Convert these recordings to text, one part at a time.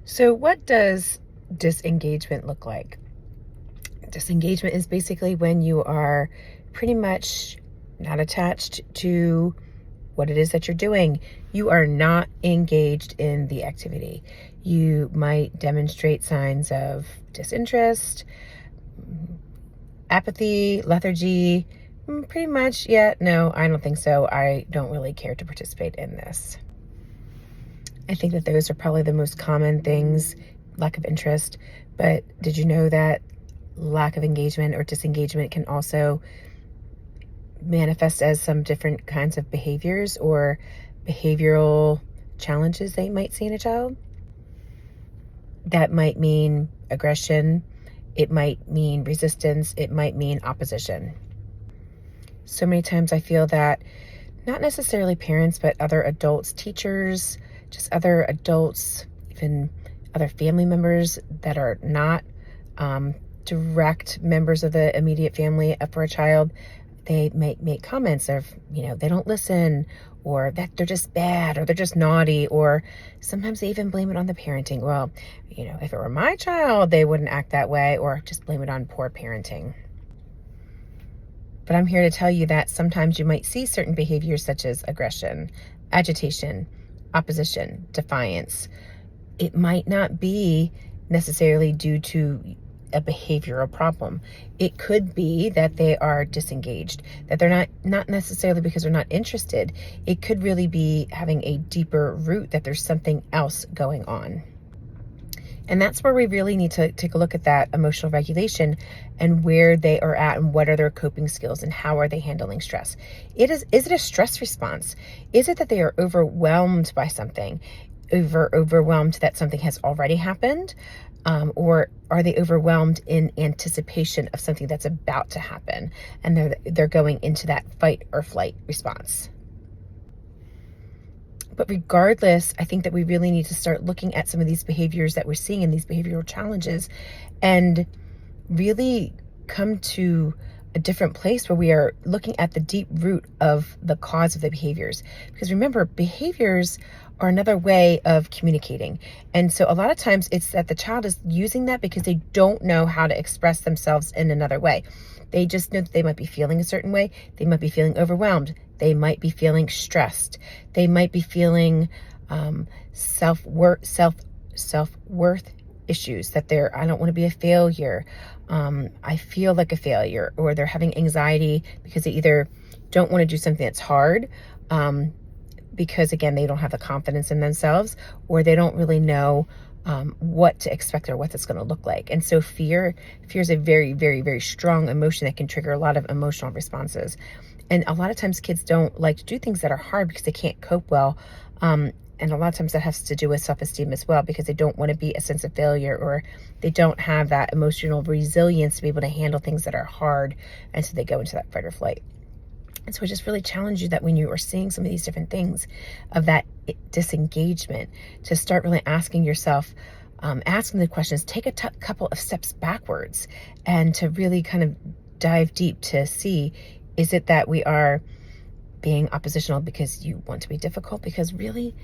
So what does disengagement look like? Disengagement is basically when you are pretty much not attached to what it is that you're doing. You are not engaged in the activity. You might demonstrate signs of disinterest, apathy, lethargy. Pretty much, yeah, no, I don't think so. I don't really care to participate in this. I think that those are probably the most common things, lack of interest. But did you know that lack of engagement or disengagement can also manifest as some different kinds of behaviors or behavioral challenges they might see in a child? That might mean aggression. It might mean resistance. It might mean opposition. So many times I feel that not necessarily parents, but other adults, teachers, just other adults, even other family members that are not direct members of the immediate family for a child, they make comments of, they don't listen, or that they're just bad, or they're just naughty, or sometimes they even blame it on the parenting. Well, if it were my child, they wouldn't act that way, or just blame it on poor parenting. But I'm here to tell you that sometimes you might see certain behaviors such as aggression, agitation, opposition, defiance. It might not be necessarily due to a behavioral problem. It could be that they are disengaged, that they're not necessarily because they're not interested. It could really be having a deeper root, that there's something else going on. And that's where we really need to take a look at that emotional regulation and where they are at and what are their coping skills and how are they handling stress. Is it a stress response? Is it that they are overwhelmed by something, overwhelmed that something has already happened? Or are they overwhelmed in anticipation of something that's about to happen and they're going into that fight or flight response? But regardless, I think that we really need to start looking at some of these behaviors that we're seeing in these behavioral challenges and really come to a different place where we are looking at the deep root of the cause of the behaviors. Because remember, behaviors are another way of communicating. And so a lot of times it's that the child is using that because they don't know how to express themselves in another way. They just know that they might be feeling a certain way. They might be feeling overwhelmed. They might be feeling stressed. They might be feeling self-worth issues, that I don't want to be a failure. I feel like a failure, or they're having anxiety because they either don't want to do something that's hard, because again, they don't have the confidence in themselves, or they don't really know what to expect or what it's going to look like. And so fear is a very, very, very strong emotion that can trigger a lot of emotional responses. And a lot of times kids don't like to do things that are hard because they can't cope well. And a lot of times that has to do with self-esteem as well, because they don't want to be a sense of failure, or they don't have that emotional resilience to be able to handle things that are hard. And so they go into that fight or flight. And so I just really challenge you that when you are seeing some of these different things of that disengagement, to start really asking yourself, asking the questions, take a couple of steps backwards, and to really kind of dive deep to see, is it that we are being oppositional because you want to be difficult? Because really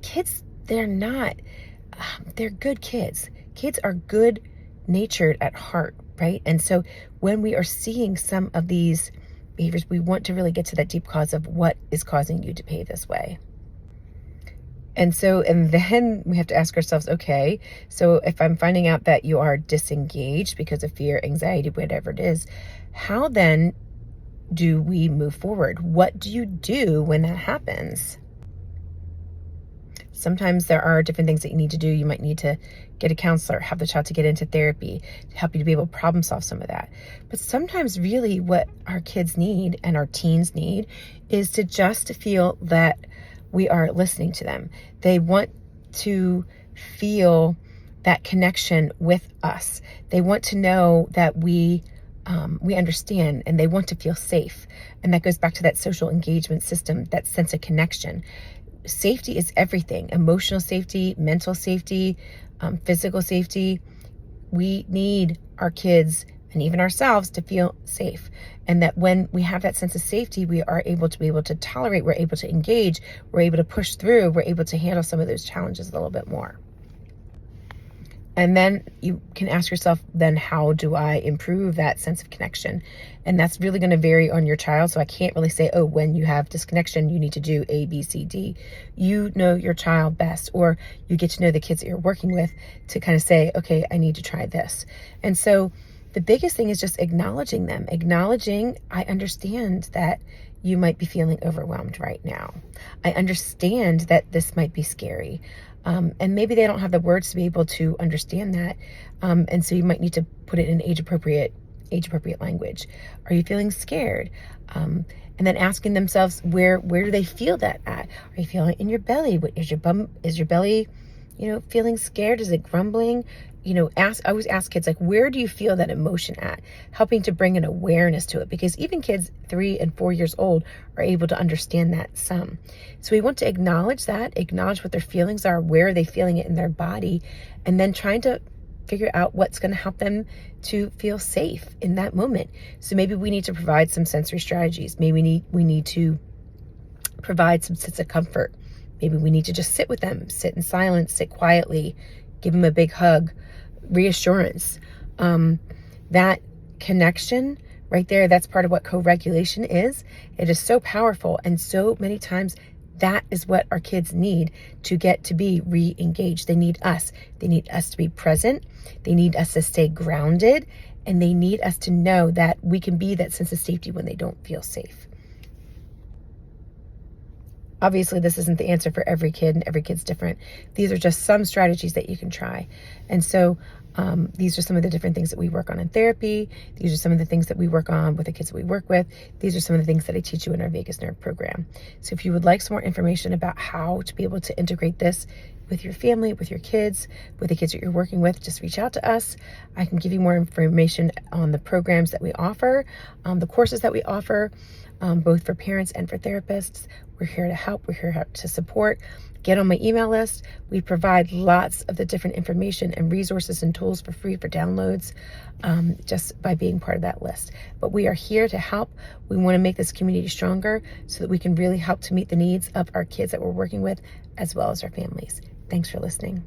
kids, they're not, they're good kids. Kids are good natured at heart, right? And so when we are seeing some of these behaviors, we want to really get to that deep cause of what is causing you to behave this way. And then we have to ask ourselves, okay, so if I'm finding out that you are disengaged because of fear, anxiety, whatever it is, how then do we move forward? What do you do when that happens? Sometimes there are different things that you need to do. You might need to get a counselor, have the child to get into therapy to help you to be able to problem solve some of that. But sometimes really what our kids need and our teens need is to just feel that we are listening to them. They want to feel that connection with us. They want to know that we understand, and they want to feel safe. And that goes back to that social engagement system, that sense of connection. Safety is everything. Emotional safety, mental safety, physical safety. We need our kids and even ourselves to feel safe. And that when we have that sense of safety, we are able to tolerate, we're able to engage, we're able to push through, we're able to handle some of those challenges a little bit more. And then you can ask yourself, then how do I improve that sense of connection? And that's really going to vary on your child. So I can't really say, oh, when you have disconnection, you need to do A, B, C, D. You know your child best, or you get to know the kids that you're working with to kind of say, okay, I need to try this. And so the biggest thing is just acknowledging them, acknowledging, I understand that you might be feeling overwhelmed right now. I understand that this might be scary. And maybe they don't have the words to be able to understand that. And so you might need to put it in age appropriate language. Are you feeling scared? And then asking themselves, where do they feel that at? Are you feeling it in your belly? What is your belly, feeling scared? Is it grumbling? I always ask kids, like, where do you feel that emotion at? Helping to bring an awareness to it, because even kids 3 and 4 years old are able to understand that some. So we want to acknowledge what their feelings are, where are they feeling it in their body, and then trying to figure out what's going to help them to feel safe in that moment. So maybe we need to provide some sensory strategies. Maybe we need to provide some sense of comfort. Maybe we need to just sit with them, sit in silence, sit quietly, give them a big hug. Reassurance. That connection right there, that's part of what co-regulation is. It is so powerful, and so many times that is what our kids need to get to be re-engaged. They need us. They need us to be present. They need us to stay grounded, and they need us to know that we can be that sense of safety when they don't feel safe. Obviously, this isn't the answer for every kid, and every kid's different. These are just some strategies that you can try. And so these are some of the different things that we work on in therapy. These are some of the things that we work on with the kids that we work with. These are some of the things that I teach you in our Vagus Nerve program. So if you would like some more information about how to be able to integrate this with your family, with your kids, with the kids that you're working with, just reach out to us. I can give you more information on the programs that we offer, the courses that we offer, both for parents and for therapists. We're here to help. We're here to support. Get on my email list. We provide lots of the different information and resources and tools for free for downloads, just by being part of that list. But we are here to help. We want to make this community stronger so that we can really help to meet the needs of our kids that we're working with, as well as our families. Thanks for listening.